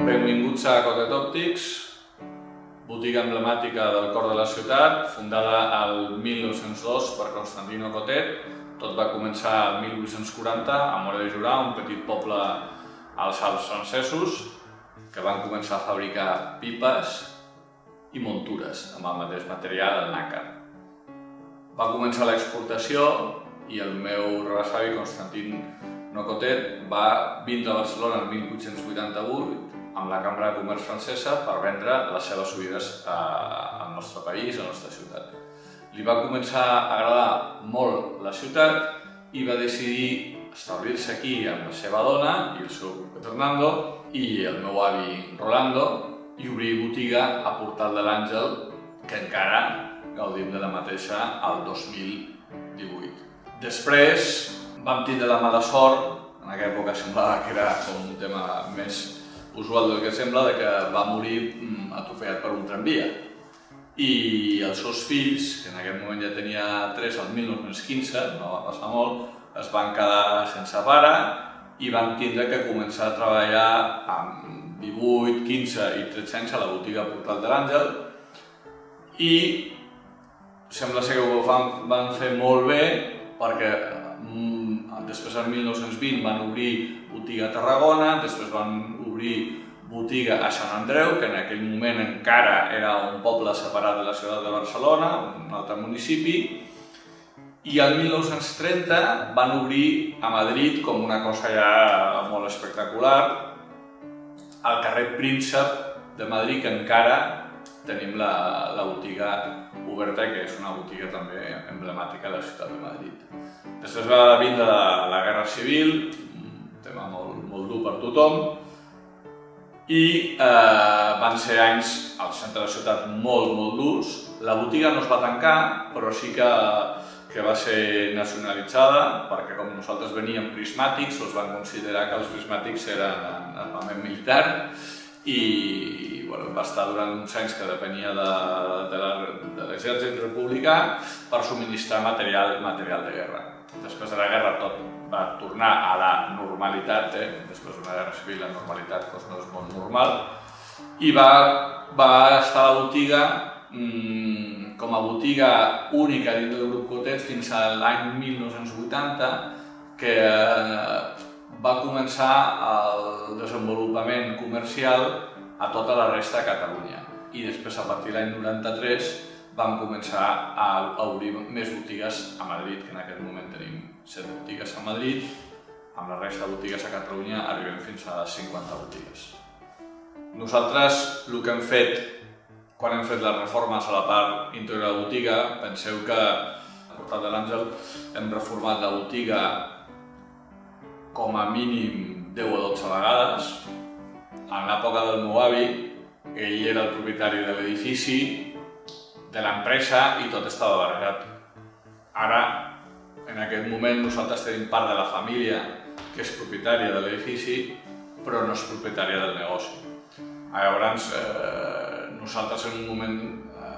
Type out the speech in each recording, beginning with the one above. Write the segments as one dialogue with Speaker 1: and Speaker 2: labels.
Speaker 1: Benvinguts a Cotet Òptics, botiga emblemàtica del cor de la ciutat, fundada el 1902 per Constantino Cotet. Tot va començar el 1840 a Móra de Jurà, un petit poble als Alps francesos, que van començar a fabricar pipes i muntures amb el mateix material, el nàquer. Va començar l'exportació i el meu rebesavi, Constantino Cotet, va vindre a Barcelona el 1888 amb la Cambra de Comerç francesa per vendre les seves olives al nostre país, a la nostra ciutat. Li va començar a agradar molt la ciutat i va decidir establir-se aquí amb la seva dona i el seu fill Fernando i el meu avi Rolando i obrir botiga a Portal de l'Àngel, que encara gaudim de la mateixa al 2018. Després vam tindre la mala sort, en aquella època semblava que era com un tema més usual del que sembla, que va morir atropellat per un tramvia. I els seus fills, que en aquell moment ja tenia 3 al 1915, no va passar molt, es van quedar sense pare i van tindre que començar a treballar amb 18, 15 i 13 anys a la botiga Portal de l'Àngel i sembla ser que ho van fer molt bé perquè després, el 1920, van obrir botiga a Tarragona, després van obrir botiga a Sant Andreu, que en aquell moment encara era un poble separat de la ciutat de Barcelona, un altre municipi, i el 1930 van obrir a Madrid com una cosa ja molt espectacular, al carrer Príncep de Madrid, que encara tenim la botiga oberta, que és una botiga també emblemàtica de la ciutat de Madrid. Després va vindre la Guerra Civil, un tema molt dur per tothom, i van ser anys al centre de la ciutat molt durs. La botiga no es va tancar, però sí que va ser nacionalitzada, perquè com nosaltres veníem prismàtics, els van considerar que els prismàtics eren armament militar, i va estar durant uns anys que depenia de l'exèrcit republicà per subministrar material de guerra. Després de la guerra tot va tornar a la normalitat, després d'una guerra civil la normalitat no és molt normal, i va estar la botiga com a botiga única dins del grup Cotet fins a l'any 1980, que va començar el desenvolupament comercial a tota la resta de Catalunya. I després, a partir de l'any 93, vam començar a obrir més botigues a Madrid, que en aquest moment tenim 7 botigues a Madrid. Amb la resta de botigues a Catalunya arribem fins a les 50 botigues. Nosaltres el que hem fet quan hem fet les reformes a la part interior de la botiga, penseu que al Portal de l'Àngel hem reformat la botiga com a mínim 10 o 12 vegades. En l'època del meu avi, ell era el propietari de l'edifici, de l'empresa, i tot estava barrejat. Ara, en aquest moment, nosaltres tenim part de la família que és propietària de l'edifici, però no és propietària del negoci. Llavors, nosaltres en un moment,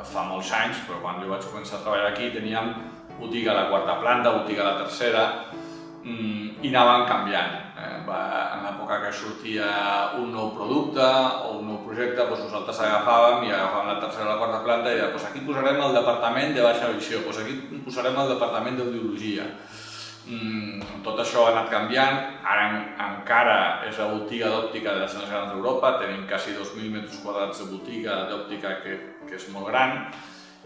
Speaker 1: fa molts anys, però quan jo vaig començar a treballar aquí, teníem botiga a la 4a planta, botiga a la 3a, i anaven canviant. En l'època que sortia un nou producte o un nou projecte, nosaltres agafàvem la 3a o la 4a planta i dèiem, aquí posarem el departament de baixa visió, aquí posarem el departament d'audiologia. Tot això ha anat canviant, ara encara és la botiga d'òptica de les més grans d'Europa, tenim quasi 2.000 metres quadrats de botiga d'òptica que és molt gran,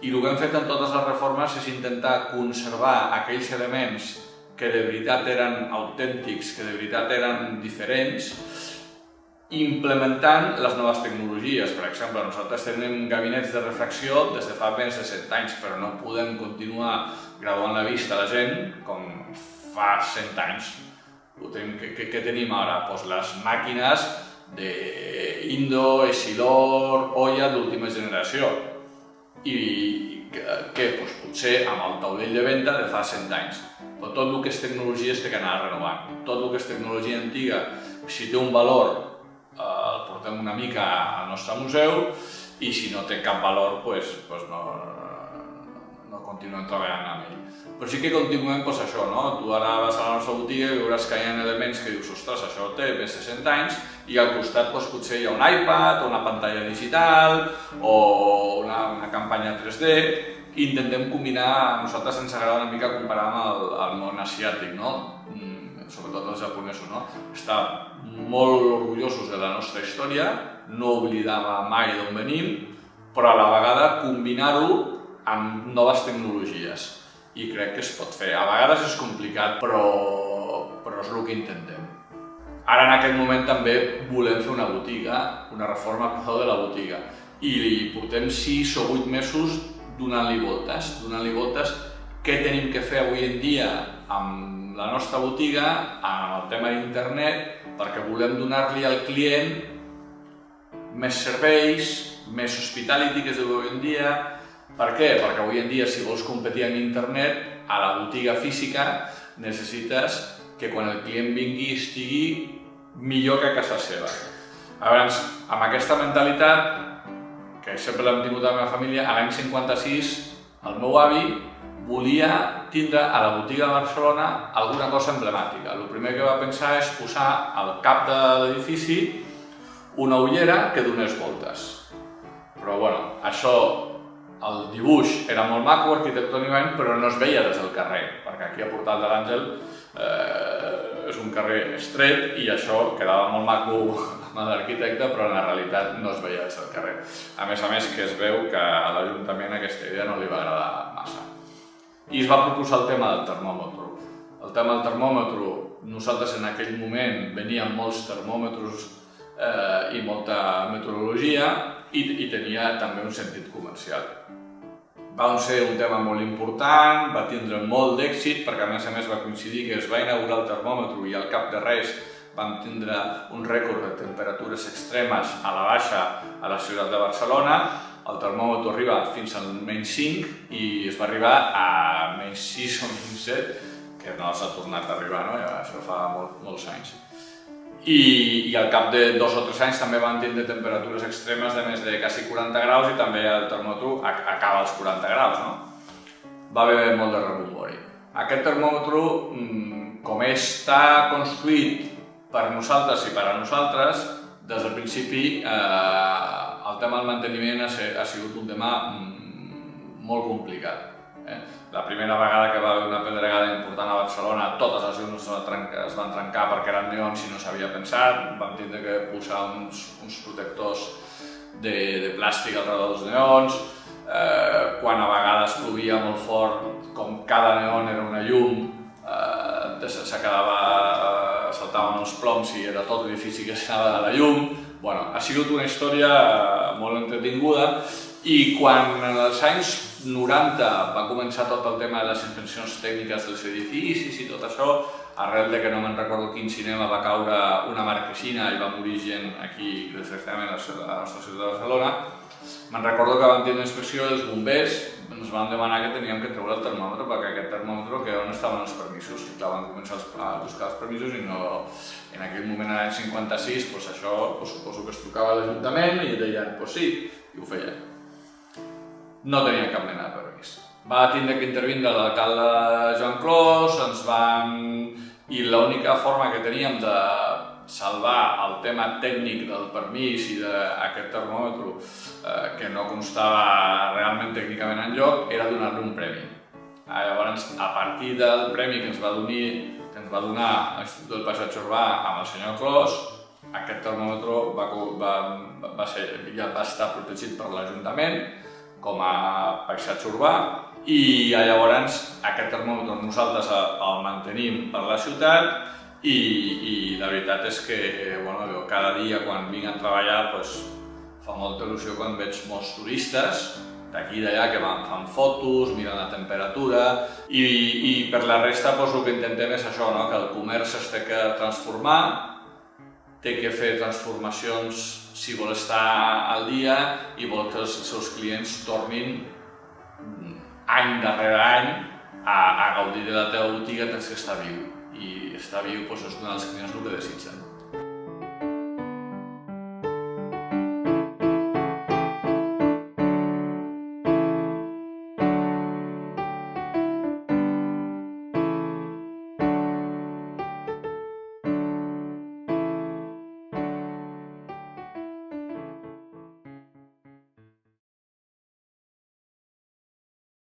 Speaker 1: i el que hem fet en totes les reformes és intentar conservar aquells elements que de veritat eren autèntics, que de veritat eren diferents, implementant les noves tecnologies. Per exemple, nosaltres tenim gabinets de refracció des de fa més de 7 anys, però no podem continuar graduant la vista a la gent com fa 100 anys. Què tenim ara? Les màquines d'Indo, Essilor, Oya d'última generació. I què? Potser amb el taulell de venda de fa 100 anys. Però tot el que és tecnologia es té que anar renovant. Tot el que és tecnologia antiga, si té un valor, el portem una mica al nostre museu, i si no té cap valor, no continuem treballant amb ell. Però sí que continuem això, no? Tu ara vas a la nostra botiga i veuràs que hi ha elements que dius, ostres, això té més de 100 anys, i al costat potser hi ha un iPad, o una pantalla digital, o una campanya 3D, i intentem combinar, a nosaltres ens agrada una mica comparar amb el món asiàtic, no? Sobretot els japonesos, no? Estar molt orgullosos de la nostra història, no oblidar mai d'on venim, però a la vegada combinar-ho amb noves tecnologies. I crec que es pot fer. A vegades és complicat, però és el que intentem. Ara en aquest moment també volem fer una botiga, una reforma de la botiga. I portem 6 o 8 mesos donant-li voltes, què tenim que fer avui en dia amb la nostra botiga, amb el tema d'internet, perquè volem donar-li al client més serveis, més hospitality, que es diu avui en dia. Per què? Perquè avui en dia, si vols competir en internet, a la botiga física necessites que quan el client vingui estigui millor que a casa seva. Llavors, amb aquesta mentalitat, que sempre l'hem tingut a la meva família, a l'any 56 el meu avi volia tindre a la botiga de Barcelona alguna cosa emblemàtica. El primer que va pensar és posar al cap de l'edifici una ullera que donés voltes. Però bueno, això, el dibuix era molt maco arquitectònicament, però no es veia des del carrer, perquè aquí a Portal de l'Àngel és un carrer estret i això quedava molt maco amb l'arquitecte, però en la realitat no es veia des del carrer. A més que es veu que a l'Ajuntament aquesta idea no li va agradar massa. I es va proposar el tema del termòmetre. El tema del termòmetre, nosaltres en aquell moment veníem molts termòmetres i molta meteorologia i tenia també un sentit comercial. Va ser un tema molt important, va tindre molt d'èxit perquè a més va coincidir que es va inaugurar el termòmetre i al cap de res vam tindre un rècord de temperatures extremes a la baixa a la ciutat de Barcelona. El termòmetre arriba fins al -5 i es va arribar a -6 o -7, que no s'ha tornat a arribar, no? Això fa molts anys. I al cap de 2 o 3 anys també van tindre temperatures extremes de més de quasi 40 graus i també el termòmetre acaba als 40 graus, no? Va haver molt de rebombori. Aquest termòmetre, com està construït per nosaltres i per a nosaltres, des del principi el tema del manteniment ha sigut un tema molt complicat. La primera vegada que va haver una pedregada important a Barcelona, totes les llums es van trencar perquè eren neons i no s'havia pensat. Vam tindre que posar uns protectors de plàstic al redor dels neons. Quan a vegades plovia molt fort, com cada neon era una llum, saltaven els ploms i era tot l'edifici que s'anava de la llum. Ha sigut una història molt entretinguda i quan als anys 90 va començar tot el tema de les inspeccions tècniques dels edificis i tot això, arrel de que no me'n recordo quin cinema va caure una marquesina i va morir gent aquí, desgraciadament, a la nostra ciutat de Barcelona, me'n recordo que vam tenir una inspecció dels bombers, ens van demanar que teníem que treure el termòmetre perquè aquest termòmetre que on estaven els permisos. I clar, van començar a buscar els permisos i no... En aquell moment, a l'any 56, això suposo que es trucava a l'Ajuntament i deien, sí, i ho feien. No tenien cap mena de permís. Va tindre que intervindre l'alcalde Joan Clos, i l'única forma que teníem de salvar el tema tècnic del permís i d'aquest termòmetre que no constava realment tècnicament enlloc era donar-li un premi. Llavors, a partir del premi que ens va donar l'Institut del Paisatge Urbà amb el senyor Clos, aquest termòmetre va estar protegit per l'Ajuntament com a paisatge urbà i llavors aquest termòmetre nosaltres el mantenim per la ciutat i la veritat és que cada dia quan vinc a treballar fa molta il·lusió quan veig molts turistes d'aquí i d'allà que fan fotos, miren la temperatura i per la resta el que intentem és això, que el comerç es té que transformar, té que fer transformacions si vol estar al dia i vol que els seus clients tornin any darrere any a gaudir de la teva botiga des que està viu. I estar viu és donar als clients el que desitgen.